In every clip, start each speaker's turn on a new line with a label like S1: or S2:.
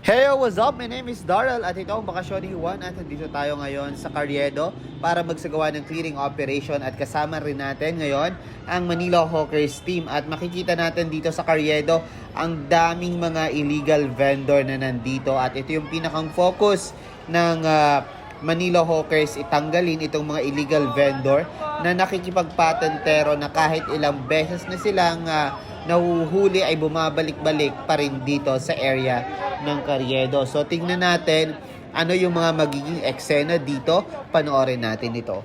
S1: Hey, what's up? My name is Darrell at ito ang Bakasyon ni Juan at nandito tayo ngayon sa CARRIEDO para magsagawa ng clearing operation at kasama rin natin ngayon ang Manila Hawkers team at makikita natin dito sa CARRIEDO ang daming mga illegal vendor na nandito at ito yung pinakang focus ng Manila Hawkers, itanggalin itong mga illegal vendor na nakikipagpatentero na kahit ilang beses na silang nahuhuli ay bumabalik-balik pa rin dito sa area ng CARRIEDO. So tingnan natin ano yung mga magiging eksena dito. Panoorin natin ito.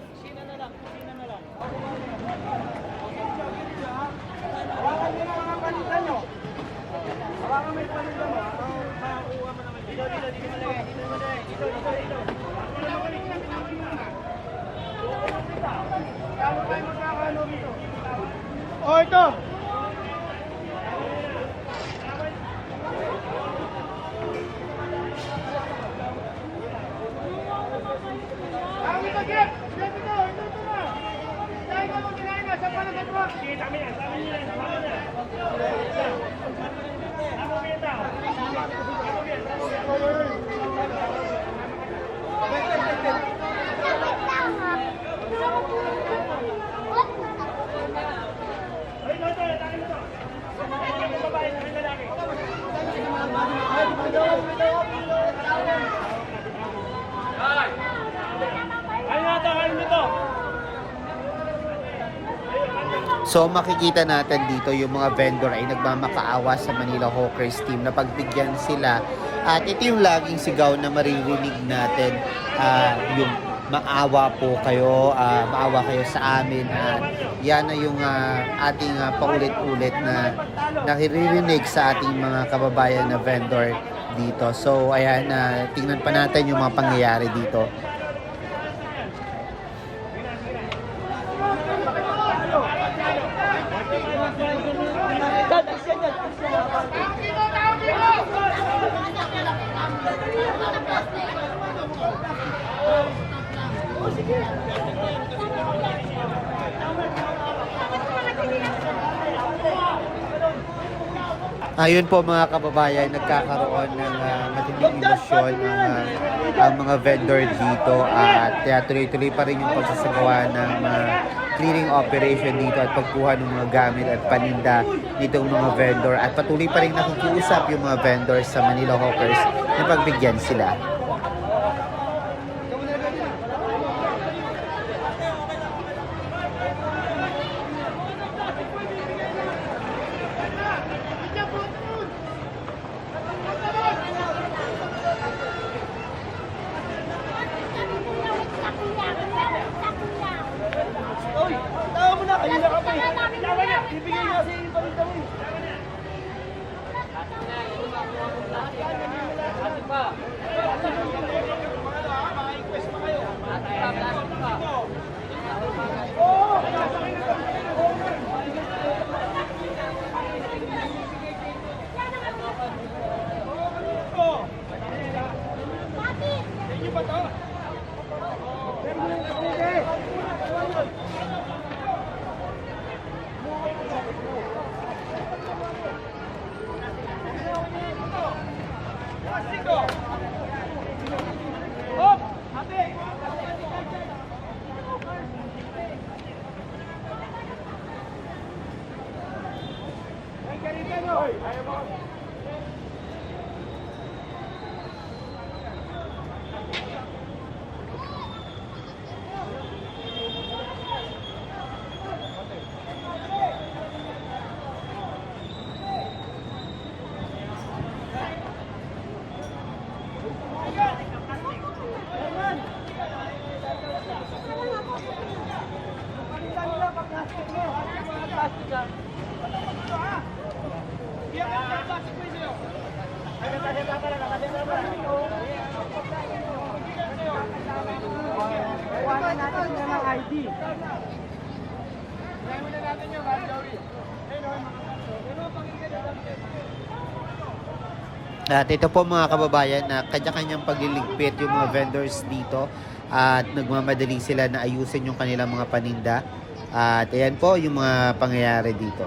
S2: Oh, ito.
S1: So makikita natin dito yung mga vendor ay nagmamakaawa sa Manila Hawkers team na pagbigyan sila. At ito yung laging sigaw na maririnig natin, yung maawa po kayo, maawa kayo sa amin. Yan na yung ating paulit-ulit na naririnig sa ating mga kababayan na vendor dito. So ayan, tingnan pa natin yung mga pangyayari dito. Ayun po mga kababayan, nagkakaroon ng matinding emosyon ang mga vendor dito at tuloy-tuloy pa rin yung pagsasagawa ng clearing operation dito at pagkuha ng mga gamit at paninda nitong mga vendor at patuloy pa rin nakikiusap yung mga vendors sa Manila Hawkers na pagbigyan sila.
S2: Ibigay nga sa iyo palinda mo.
S1: At ito po mga kababayan na kanya-kanyang pagliligpit yung mga vendors dito at nagmamadali sila na ayusin yung kanilang mga paninda. At ayan po yung mga pangyayari dito.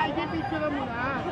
S2: ID picture mo na.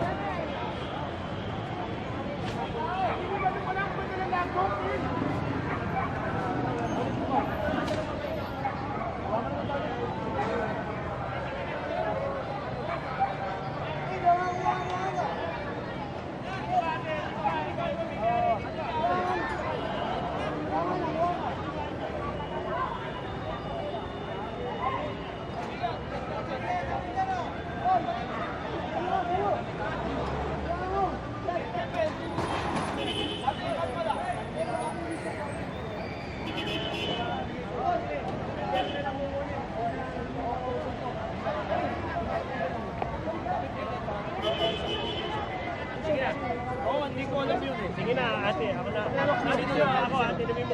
S3: Oo, hindi ko alam yun eh. Sige na, ate. Ako na. Dito yung ako, ate. Namin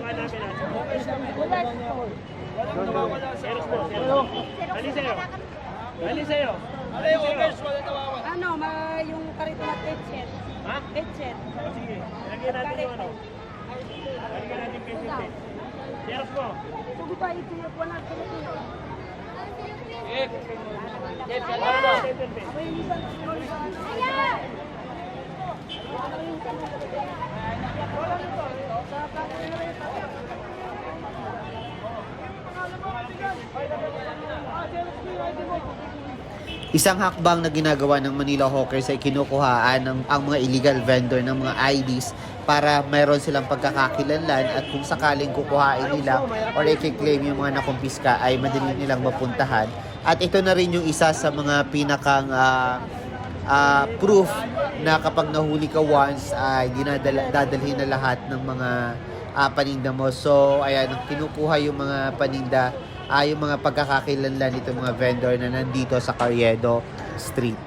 S3: mukha namin. Walang nawawala sa Eros mo. Ali sa'yo. Ali sa'yo. Ali, Eros, walang nawawala.
S4: Ano, yung karito na headset.
S3: Ha?
S4: Headset.
S3: Sige. Lagyan natin yung ano. Lagyan natin yung headset. Eros mo.
S4: Sugi pa ito yung kuwan natin.
S1: Isang hakbang na ginagawa ng Manila Hawkers ay kinukuhaan ang mga illegal vendor ng mga IDs para mayroon silang pagkakakilanlan at kung sakaling kukuhain nila or i-claim yung mga nakumpiska ay madali nilang mapuntahan. At ito na rin yung isa sa mga pinakang proof na kapag nahuli ka once ay dadalhin na lahat ng mga paninda mo. So ayan, kinukuha yung mga paninda, yung mga pagkakakilanlan nito mga vendor na nandito sa Carriedo Street.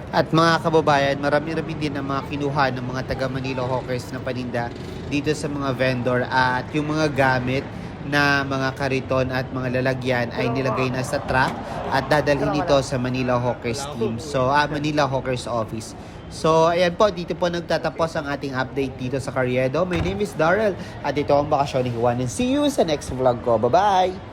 S1: At mga kababayan, marami-rami din ang mga kinuha ng mga taga Manila Hawkers na paninda dito sa mga vendor, at yung mga gamit na mga kariton at mga lalagyan ay nilagay na sa truck at dadalhin ito sa Manila Hawkers team. So, Manila Hawkers office. So, ayan po, dito po nagtatapos ang ating update dito sa CARRIEDO. My name is Darrell at ito ang Bakasyon ni Juan, and see you sa next vlog ko. Bye-bye!